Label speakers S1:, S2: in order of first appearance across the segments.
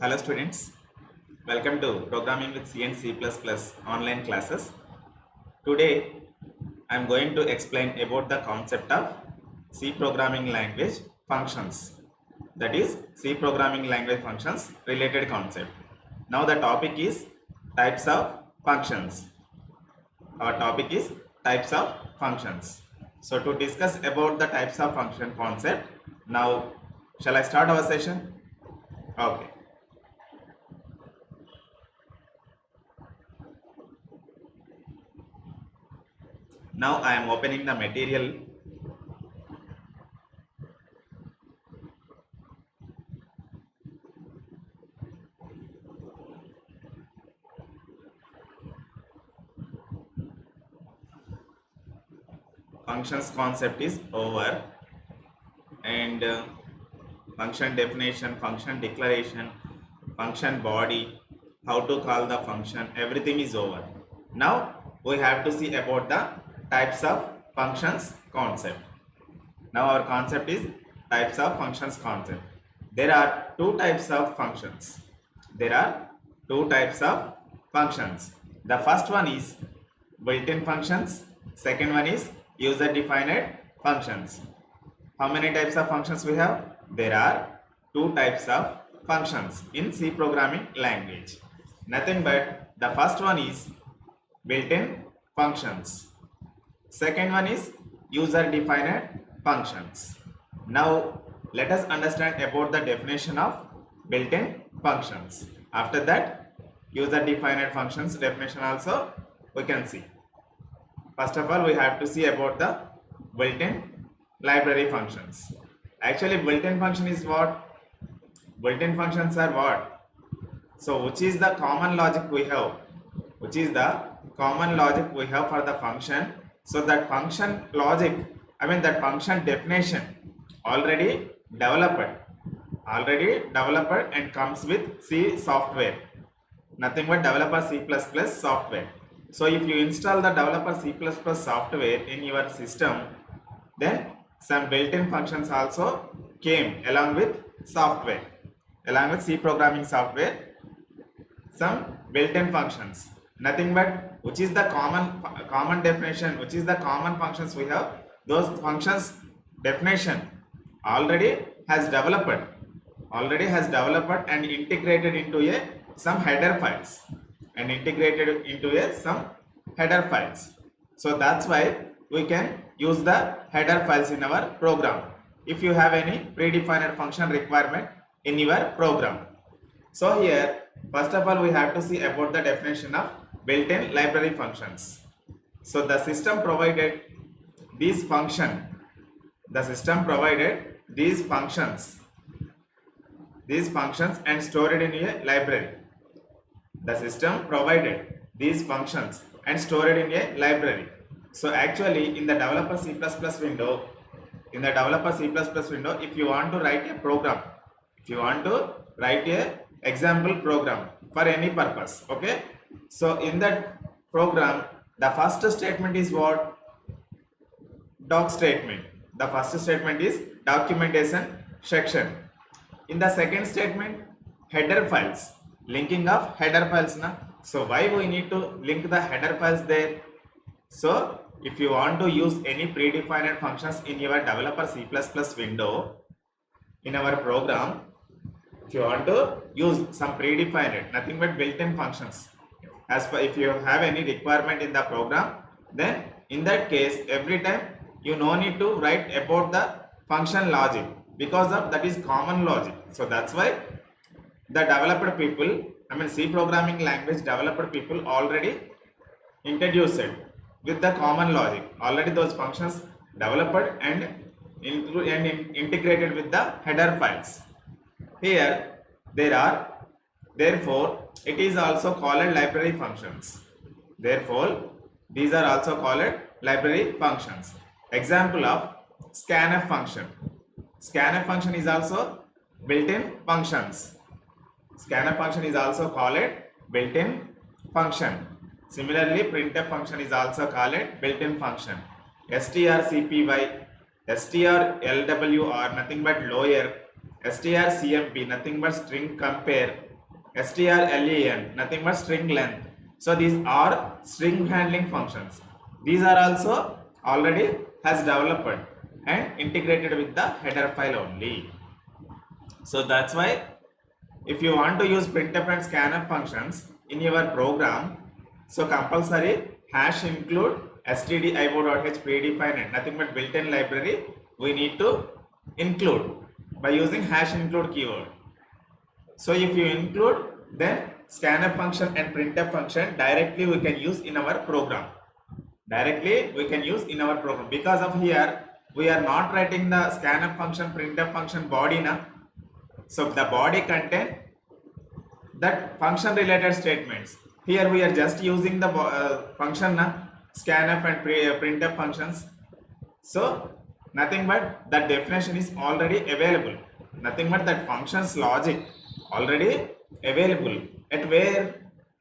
S1: Hello students, welcome to Programming with C and C++ online classes. Today I am going to explain about the concept of C programming language functions. That is C programming language functions related concept. Now the topic is types of functions. Our topic is types of functions. So to discuss about the types of function concept, now shall I start our session? Okay. Now I am opening the material. Functions concept is over, and function definition, function declaration, function body, how to call the function, everything is over. Now we have to see about the types of functions concept. Now our concept is types of functions concept. There are two types of functions. There are two types of functions. The first one is built-in functions. Second one is user-defined functions. How many types of functions we have? There are two types of functions in C programming language. Nothing but the first one is built-in functions. Second one is user-defined functions. Now let us understand about the definition of built-in functions. After that, user-defined functions definition also we can see. First of all, we have to see about the built-in library functions. Actually, built-in function is what? Built-in functions are what? So which is the common logic we have? Which is the common logic we have for the function? So that function logic, that function definition already developed and comes with C software. Nothing but developer C++ software. So if you install the developer C++ software in your system, then some built-in functions also came along with software, along with C programming software, some built-in functions. Nothing but which is the common definition, which is the common functions we have, those functions definition already has developed and integrated into some header files So that's why we can use the header files in our program if you have any predefined function requirement in your program. So here first of all we have to see about the definition of built-in library functions. So the system provided these functions and stored in a library. The system provided these functions and stored in a library. So actually in the developer C++ window, if you want to write a program, example program for any purpose, okay? So in that program, the first statement is what? Doc statement. The first statement is documentation section. In the second statement, header files, linking of header files na. So why we need to link the header files there? So if you want to use any predefined functions in your developer C++ window in our program, if you want to use some predefined, nothing but built-in functions, as per if you have any requirement in the program, then in that case every time you no need to write about the function logic, because of that is common logic. So that's why the developer people, C programming language developer people already introduced it with the common logic. Already those functions developed and integrated with the header files. Here there are, therefore it is also called library functions. Therefore these are also called library functions. Example of scanf function. Scanf function is also built-in functions. Scanf function is also called built-in function. Similarly, printf function is also called built-in function. strcpy, strlw are nothing but lower, strcmp nothing but string compare, strlen, nothing but string length. So these are string handling functions. These are also already has developed and integrated with the header file only. So that's why if you want to use printf and scanf functions in your program, so compulsory hash include stdio.h predefined, nothing but built-in library we need to include by using hash include keyword. So if you include, then scanf function and printf function directly we can use in our program. Directly we can use in our program, because of here we are not writing the scanf function, printf function body now. So the body contain that function related statements. Here we are just using the function scanf and printf functions. So nothing but that definition is already available. Nothing but that functions logic already available at where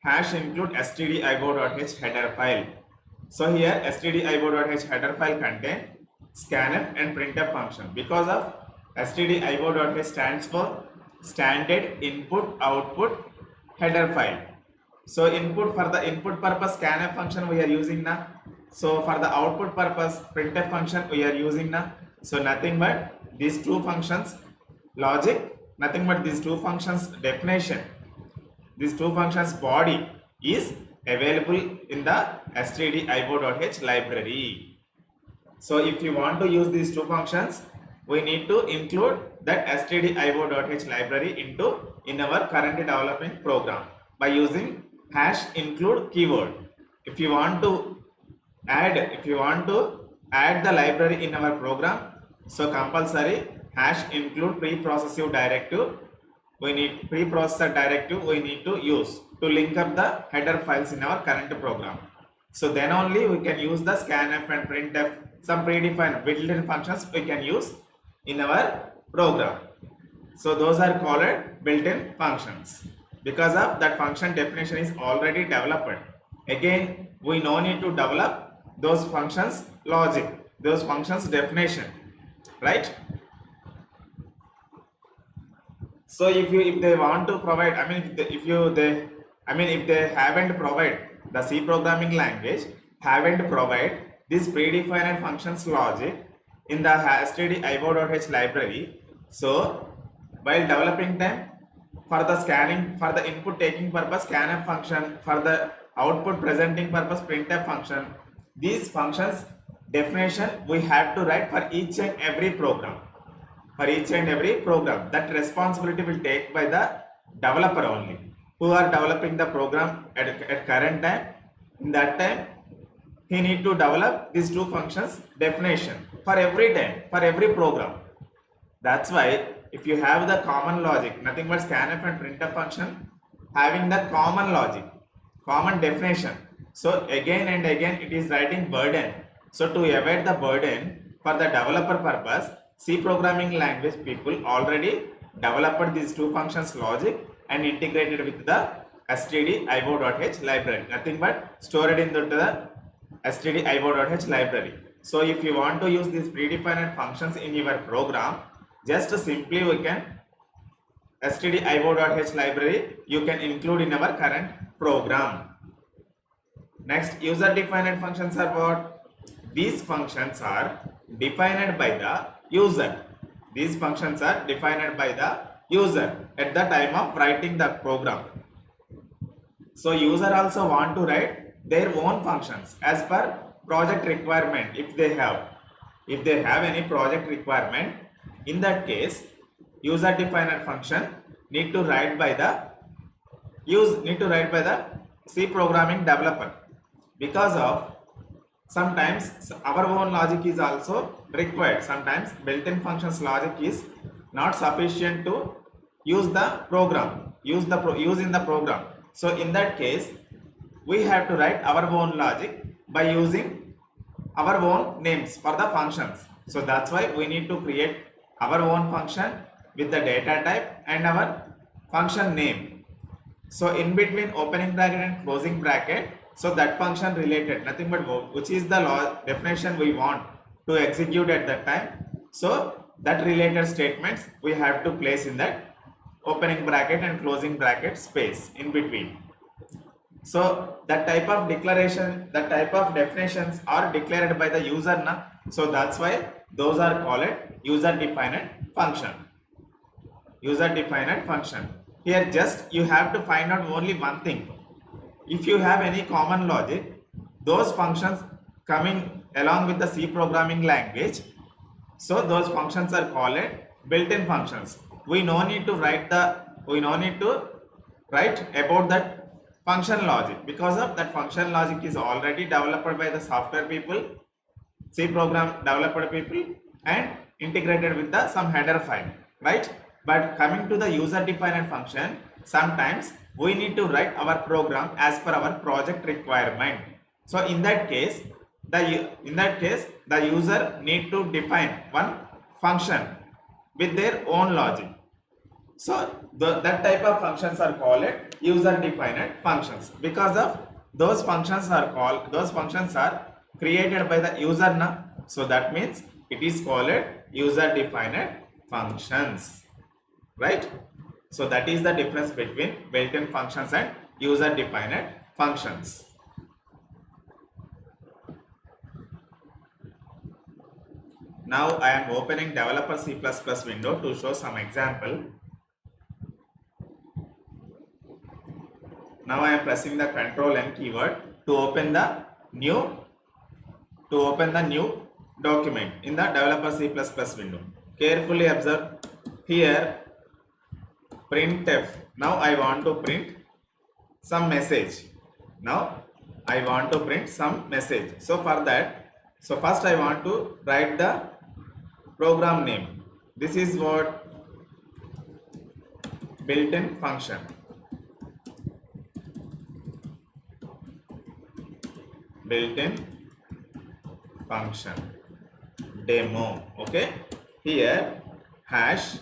S1: hash include stdio.h header file. So here stdio.h header file contain scanf and printf function. Because of stdio.h stands for standard input output header file. So input, for the input purpose scanf function we are using now. So for the output purpose printf function we are using now. So nothing but these two functions logic, nothing but these two functions definition, these two functions body is available in the stdio.h library. So if you want to use these two functions, we need to include that stdio.h library in our current development program by using hash include keyword. If you want to add the library in our program, so compulsory hash include preprocessor directive we need to use to link up the header files in our current program. So then only we can use the scanf and printf, some predefined built-in functions we can use in our program. So those are called built-in functions. Because of that function definition is already developed. Again, we no need to develop those functions logic, those functions definition, right? So if they want to provide, if they haven't provide the C programming language haven't provide this predefined functions logic in the stdio.h library. So while developing time, for the scanning, for the input taking purpose scanf function, for the output presenting purpose printf function, these functions definition we have to write for each and every program. For each and every program, that responsibility will take by the developer only, who are developing the program at current time. In that time he need to develop these two functions definition for every time, for every program. That's why if you have the common logic, nothing but scanf and printf function having the common logic, common definition, so again and again it is writing burden. So to avoid the burden, for the developer purpose, C programming language people already developed these two functions logic and integrated with the stdio.h library, nothing but stored in the stdio.h library. So if you want to use these predefined functions in your program, just simply we can stdio.h library you can include in our current program. Next, user defined functions are what? These functions are defined by the user. These functions are defined by the user at the time of writing the program. So user also want to write their own functions as per project requirement. If they have any project requirement, in that case user defined function need to write by the C programming developer. Because of sometimes our own logic is also required. Sometimes built-in functions logic is not sufficient to use the program, use in the program. So in that case we have to write our own logic by using our own names for the functions. So that's why we need to create our own function with the data type and our function name. So in between opening bracket and closing bracket, so that function related, nothing but which is the definition we want to execute at that time. So that related statements we have to place in that opening bracket and closing bracket space in between. So that type of declaration, that type of definitions are declared by the user na. So that's why those are called user defined function. User defined function. Here just you have to find out only one thing. If you have any common logic, those functions coming along with the C programming language, so those functions are called built-in functions. We no need to write about that function logic, because of that function logic is already developed by the software people, C program developer people, and integrated with the some header file, right? But coming to the user defined function, sometimes we need to write our program as per our project requirement. So in that case the user need to define one function with their own logic. So that type of functions are called user defined functions, because of those functions are created by the user na. So that means it is called user defined functions, right? So that is the difference between built-in functions and user defined functions. Now I am opening developer C++ window to show some example. Now I am pressing the Ctrl N keyword to open the new document in the developer C++ window. Carefully observe here printf. Now I want to print some message. So for that, first I want to write the program name. This is what built-in function. Built-in function demo. Okay, here hash.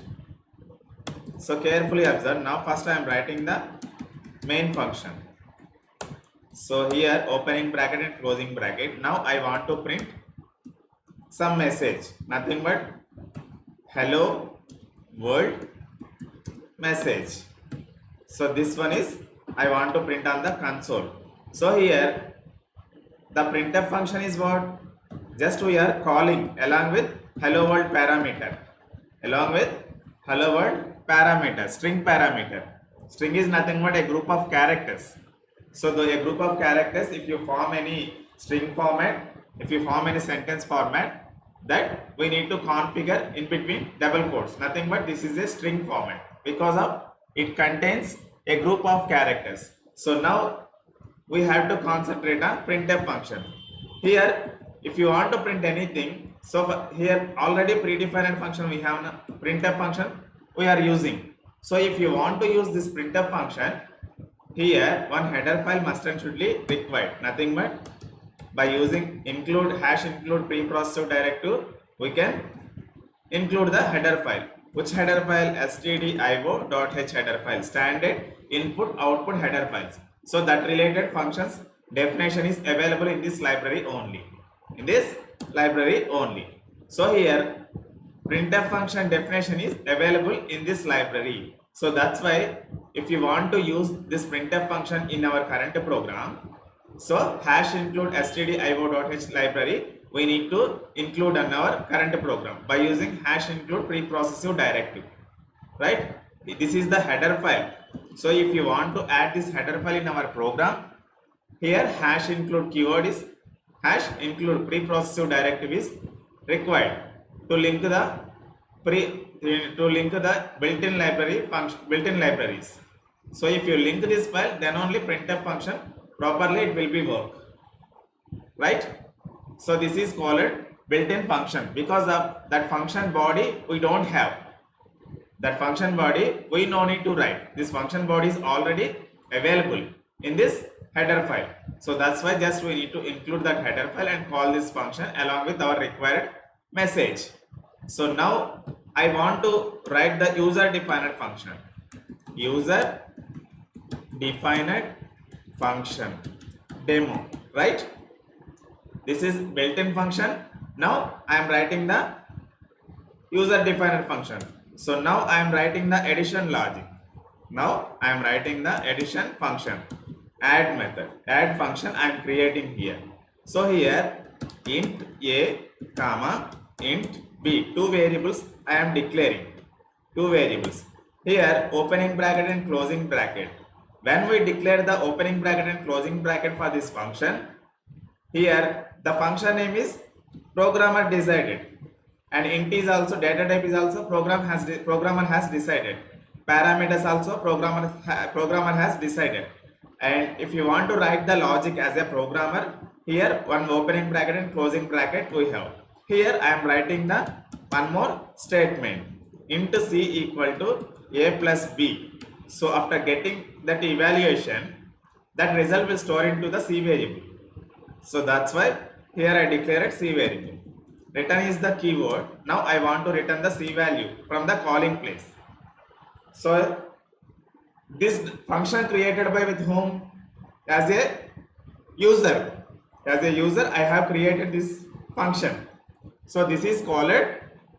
S1: So carefully observe. Now first I am writing the main function. So here opening bracket and closing bracket. Now I want to print some message, nothing but hello world message. So this one is I want to print on the console. So here the printf function is what? Just we are calling along with hello world parameter. String parameter. String is nothing but a group of characters. So a group of characters, if you form any string format, if you form any sentence format, that we need to configure in between double quotes. Nothing but this is a string format, because of it contains a group of characters. So now we have to concentrate on printf function. Here if you want to print anything, so here already predefined function we have a printf function we are using. So if you want to use this printf function, here one header file must and should be required. Nothing but by using include preprocessor directive, we can include the header file. Which header file? stdio.h header file, standard input output header files. So that related functions definition is available in this library only. So here printf function definition is available in this library. So that's why if you want to use this printf function in our current program, so hash include stdio.h library we need to include in our current program by using hash include preprocessor directive, right? This is the header file. So if you want to add this header file in our program, here hash include keyword is hash include preprocessor directive is required to link the built-in libraries. So if you link this file, then only printf function properly it will be work, right? So this is called built-in function, because of that function body we don't have. That function body we no need to write. This function body is already available in this header file. So that's why just we need to include that header file and call this function along with our required message. So now I want to write the user defined function. User defined function demo, right? This is built-in function. Now I am writing the user defined function. So now I am writing the addition logic. Now I am writing the addition function, add method, add function I am creating here. So here int a comma int b, two variables I am declaring, two variables. Here opening bracket and closing bracket. When we declare the opening bracket and closing bracket for this function, here the function name is programmer decided, and int is also data type is also programmer has decided. Parameters also programmer has decided. And if you want to write the logic as a programmer, here one opening bracket and closing bracket we have. Here I am writing the one more statement, int c equal to a plus b. So after getting that evaluation, that result will store into the c variable. So that's why here I declared C variable. Return is the keyword. Now I want to return the C value from the calling place. So this function created by with whom? As a user. As a user I have created this function. So this is called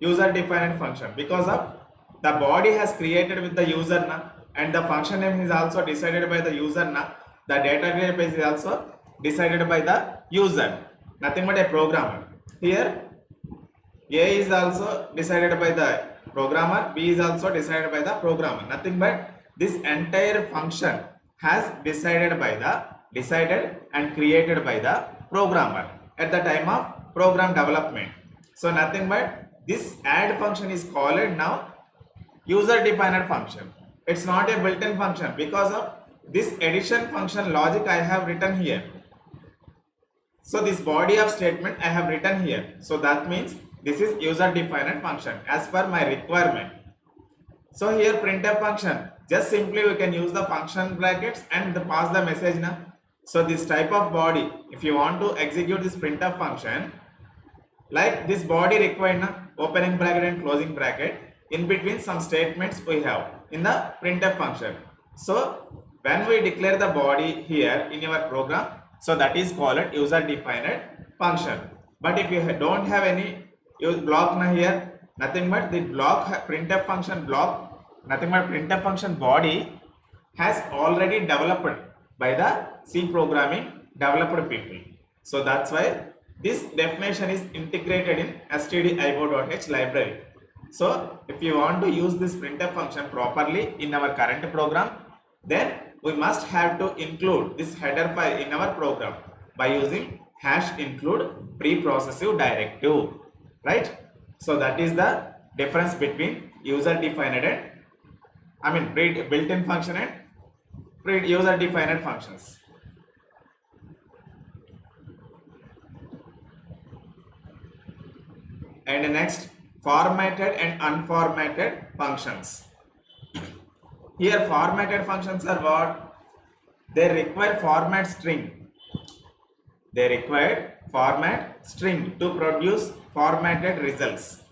S1: user defined function because of the body has created with the user na, and the function name is also decided by the user na. The data type is also decided by the user, nothing but a programmer. Here a is also decided by the programmer, b is also decided by the programmer, nothing but this entire function has decided and created by the programmer at the time of program development. So nothing but this add function is called now user defined function. It's not a built-in function because of this addition function logic I have written here. So this body of statement I have written here. So that means this is user defined function as per my requirement. So here printf function, just simply we can use the function brackets and pass the message now. So this type of body, if you want to execute this printf function, like this body required na, opening bracket and closing bracket, in between some statements we have in the printf function. So when we declare the body here in your program, so that is called user defined function. But if you don't have any block na here, nothing but the block printf function block, nothing but printf function body has already developed by the C programming developer people. So that's why this definition is integrated in stdio.h library. So if you want to use this printf function properly in our current program, then we must have to include this header file in our program by using #include preprocessive directive, right? So that is the difference between user defined and built-in function and user defined functions. And next, formatted and unformatted functions. Here formatted functions are what? They require format string. They require format string to produce formatted results.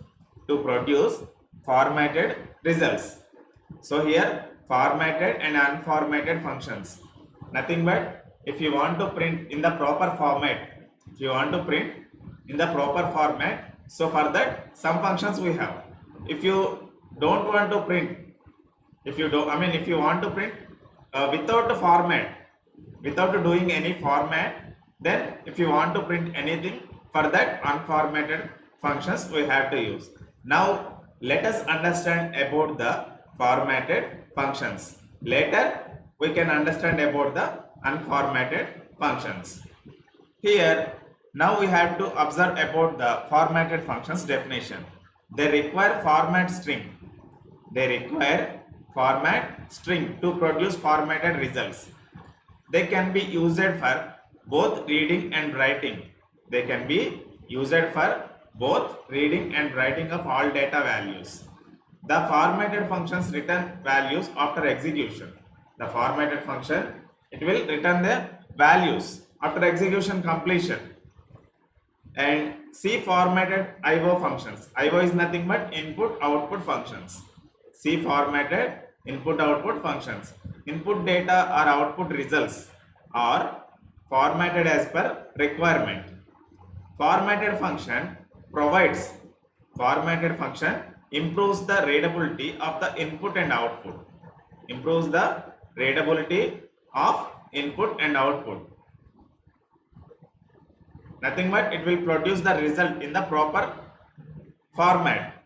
S1: To produce formatted results. So here formatted and unformatted functions. Nothing but if you want to print in the proper format, so for that some functions we have. If you don't want to print, if you want to print without a format, without doing any format, then if you want to print anything, for that unformatted functions we have to use. Now let us understand about the formatted functions. Later we can understand about the unformatted functions. Here now we have to observe about the formatted functions definition. They require format string. They require format string to produce formatted results. They can be used for both reading and writing. They can be used for both reading and writing of all data values. The formatted functions return values after execution. The formatted function, it will return the values after execution completion. And C formatted IO functions. IO is nothing but input output functions. C formatted input output functions. Input data or output results are formatted as per requirement. Formatted function improves the readability of the input and output. improves the readability of input and output. Nothing but it will produce the result in the proper format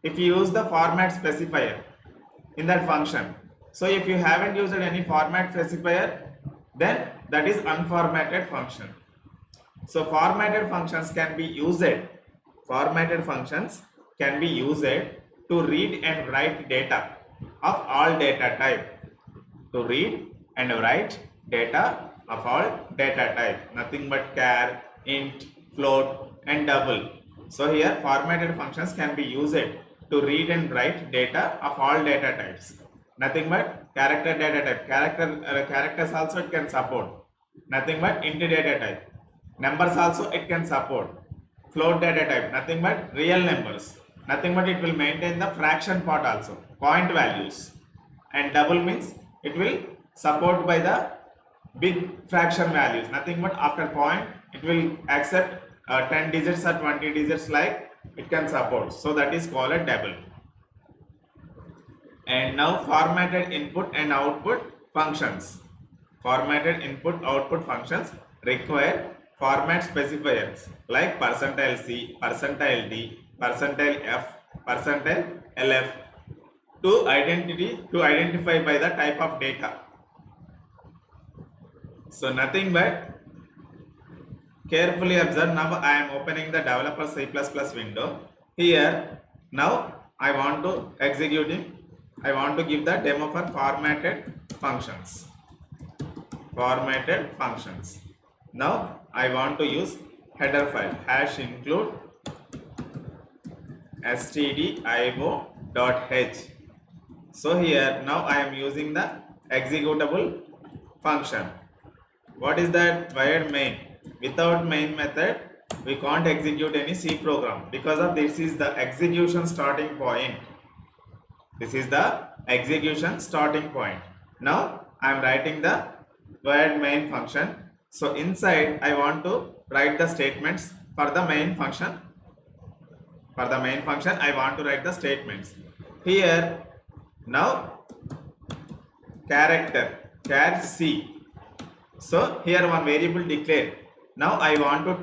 S1: if you use the format specifier in that function. So if you haven't used any format specifier, then that is unformatted function. So formatted functions can be used to read and write data of all data type. To read and write data of all data type. Nothing but char, int, float and double. So here formatted functions can be used to read and write data of all data types. Nothing but character data type. Characters also it can support. Nothing but int data type. Numbers also it can support. Float data type. Nothing but real numbers. Nothing but it will maintain the fraction part also. Point values. And double means it will support by the big fraction values. Nothing but after point it will accept 10 digits or 20 digits like it can support. So that is called a double. And now formatted input and output functions. Formatted input output functions require format specifiers like %c, %d, %f, %lf to identify by the type of data. So nothing but carefully observe. Now I am opening the developer C++ window. Here now I want to I want to give the demo for formatted functions. Now I want to use header file #include stdio.h. So here now I am using the executable function. What is that? Void main. Without main method we can't execute any C program, because of this is the execution starting point. Now I am writing the void main function. So inside I want to write the statements for the main function. I want to write the statements. Here now character char C. So here one variable declared. Now I want to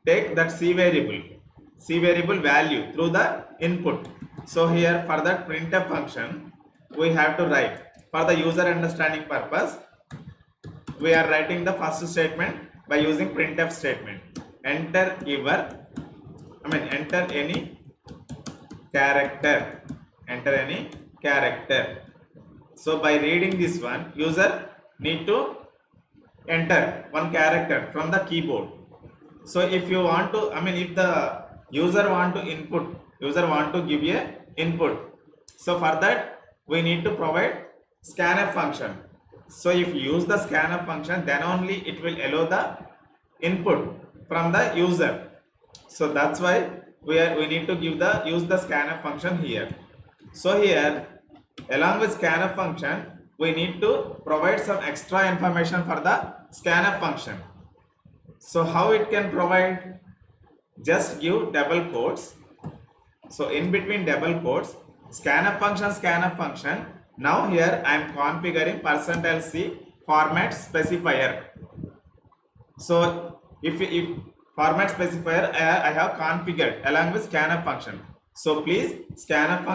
S1: take that C variable value through the input. So here for that printf function we have to write, for the user understanding purpose we are writing the first statement by using printf statement. Enter any character. So by reading this one, user need to enter one character from the keyboard. So if you want to, if the user want to give a input, so for that we need to provide scanf function. So if you use the scanf function, then only it will allow the input from the user. So that's why we need to use the scanf function here. So here along with scanf function we need to provide some extra information for the scanf function. So how it can provide? Just give double quotes. So in between double quotes, scanf function. Now here I am configuring %c format specifier. So if format specifier I have configured along with scanf function. So please scanf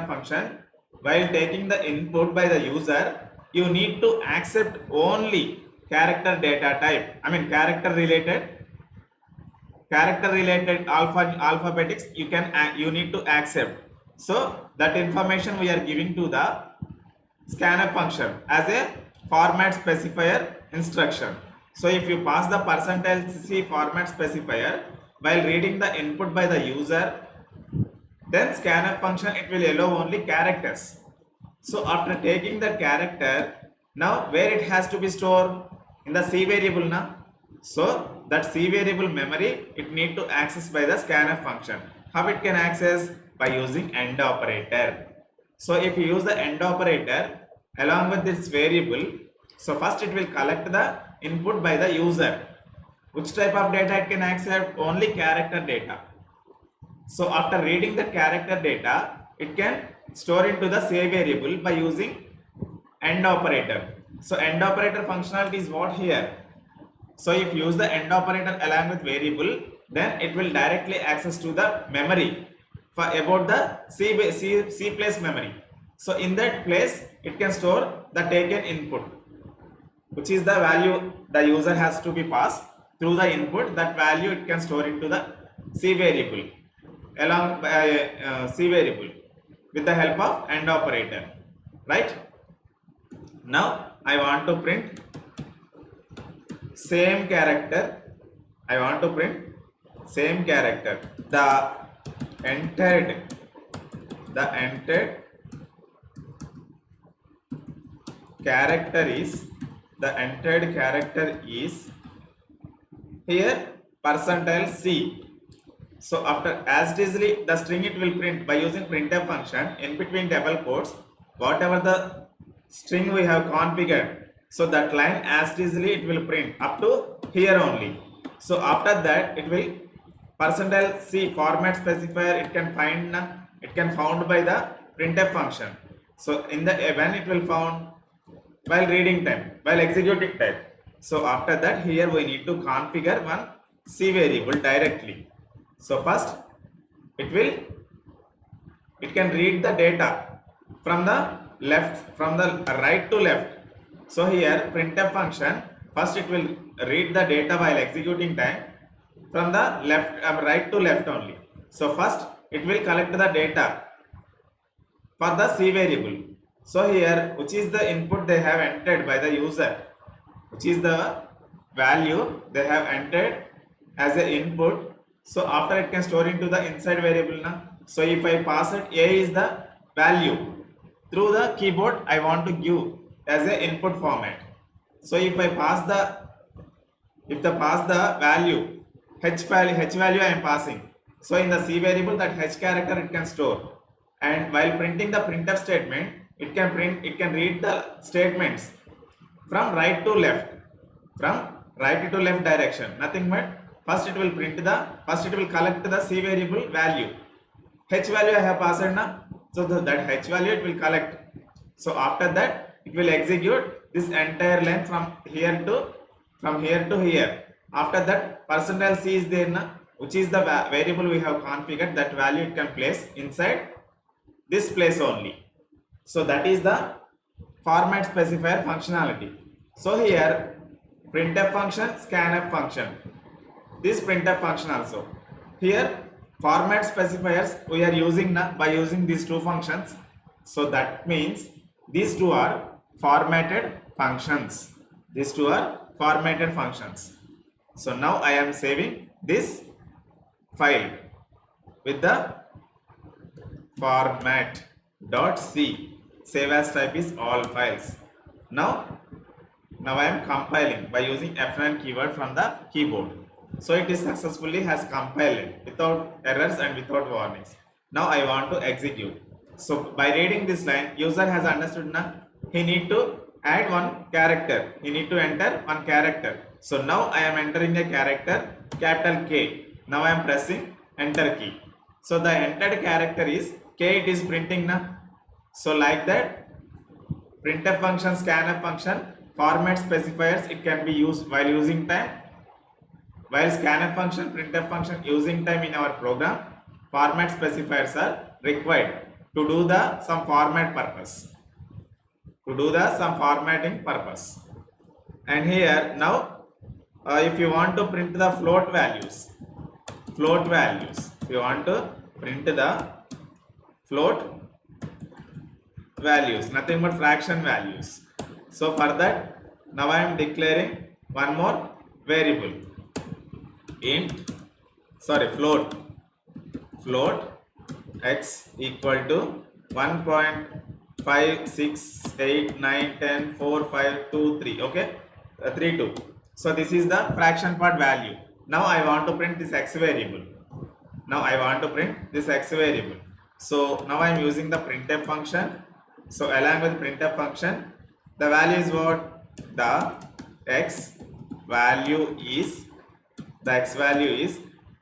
S1: function while taking the input by the user, you need to accept only character data type. Character related alphabetics you need to accept. So that information we are giving to the scanf function as a format specifier instruction. So if you pass the %c format specifier while reading the input by the user, then scanf function it will allow only characters. So after taking the character, now where it has to be stored? In the C variable now. So that C variable memory it need to access by the scanf function. How it can access? By using AND operator. So if you use the AND operator along with this variable, so first it will collect the input by the user. Which type of data it can accept? Only character data. So after reading the character data, it can store into the say variable by using AND operator. So AND operator functionality is what here. So if you use the AND operator along with variable, then it will directly access to the memory for about the C place memory. So in that place, it can store the taken input, which is the value the user has to be passed through the input. That value it can store into the C variable along C variable with the help of AND operator, right? Now I want to print same character. I want to print same character. The entered character is here percentile C. So after as it is the string it will print by using printf function in between double quotes whatever the string we have configured. So that line as it is it will print up to here only. So after that it will percentile C format specifier it can found by the printf function. So in the when it will found while reading time, while executing time. So after that here we need to configure one C variable directly. So first it can read the data from the right to left. So here printf function first it will read the data while executing time from the right to left only. So first it will collect the data for the C variable. So here which is the input they have entered by the user, which is the value they have entered as an input. So after it can store into the inside variable now. So if I pass it A is the value through the keyboard I want to give as an input format. So if I pass the value h value I am passing. So in the C variable that h character it can store, and while printing the printf statement it can read the statements from right to left direction. Nothing but first it will collect the C variable value. H value I have passed now. So that h value it will collect. So after that it will execute this entire line from here to here. After that percentile C is there now, which is the variable we have configured. That value it can place inside this place only. So that is the format specifier functionality. So here printf function, scanf function, this printf function also. Here format specifiers we are using now by using these two functions. So that means these two are formatted functions. So now I am saving this file with the format.c. Save as type is all files. Now I am compiling by using F9 keyword from the keyboard. So it is successfully has compiled without errors and without warnings. Now I want to execute. So by reading this line, user has understood now he need to add one character. He need to enter one character. So now I am entering a character capital K. Now I am pressing enter key. So the entered character is K, it is printing now. So like that printf function, scanf function, format specifiers it can be used while using time. While scanf function, printf function using time in our program, format specifiers are required to do some formatting purpose. And here now if you want to print the float values, if you want to print the float values, nothing but fraction values. So for that now I am declaring one more variable, float x equal to 1.5, 6, 8, 9, 10, 4, 5, 2, 3. Okay, 3, 2. So this is the fraction part value. Now I want to print this x variable. So now I am using the printf function. So along with printf function, the value is what? The x value is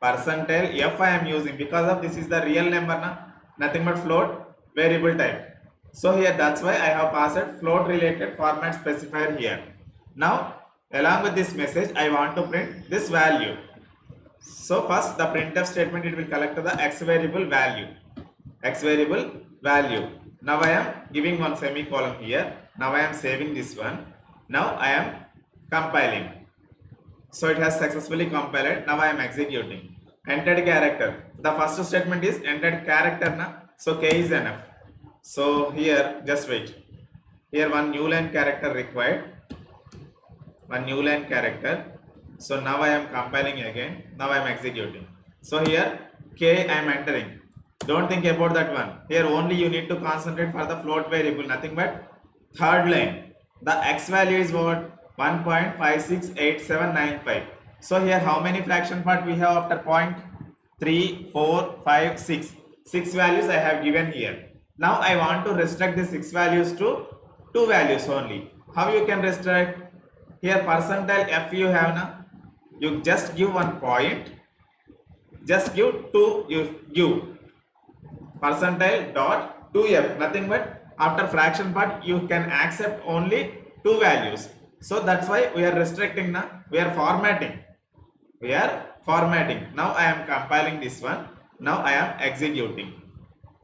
S1: percentile f I am using because of this is the real number now, nothing but float. variable type. So here that's why I have passed float related format specifier here. Now along with this message I want to print this value. So first the printf statement, it will collect the x variable value. X variable value. Now I am giving one semicolon here. Now I am saving this one. Now I am compiling. So it has successfully compiled. Now I am executing. Entered character. The first statement is entered character na. So k is enough. So here just wait. Here one new line character required. One new line character. So now I am compiling again. Now I am executing. So here k I am entering. Don't think about that one. Here only you need to concentrate for the float variable. Nothing but third line. The x value is what? 1.568795. So here how many fraction part we have after point? 3, 4, 5, 6. 6 values I have given here. Now I want to restrict the 6 values to 2 values only. How you can restrict? Here percentile f you have now. You just give one point. Just give 2, you give percentile dot 2f. Nothing but after fraction part you can accept only 2 values. So that's why we are restricting now. We are formatting. We are formatting. Now I am compiling this one. Now I am executing.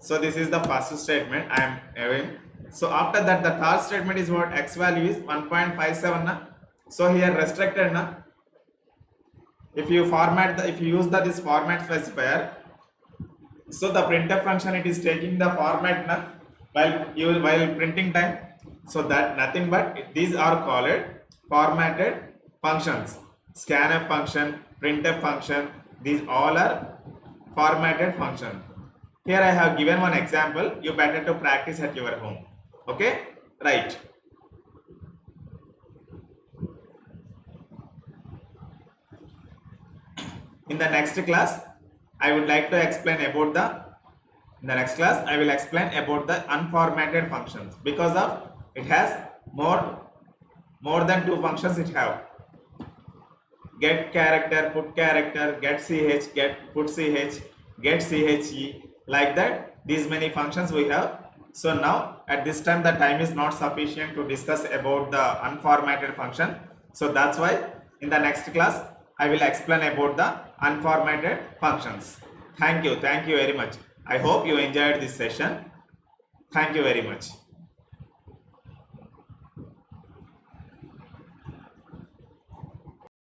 S1: So this is the first statement I am having. So after that the third statement is what? X value is 1.57 na. So here restricted na. If you format the, if you use this format specifier, so the printf function it is taking the format na while printing time. So that nothing but these are called formatted functions. Scanf function, printf function, these all are formatted function. Here I have given one example. You better to practice at your home. Okay, right. In the next class I would like to explain about in the next class I will explain about the unformatted functions, because of it has more than 2 functions it have. Get character, put character, get ch, get put ch, get che, like that these many functions we have. So now at this time the time is not sufficient to discuss about the unformatted function. So that's why in the next class I will explain about the unformatted functions. Thank you very much. I hope you enjoyed this session. Thank you very much.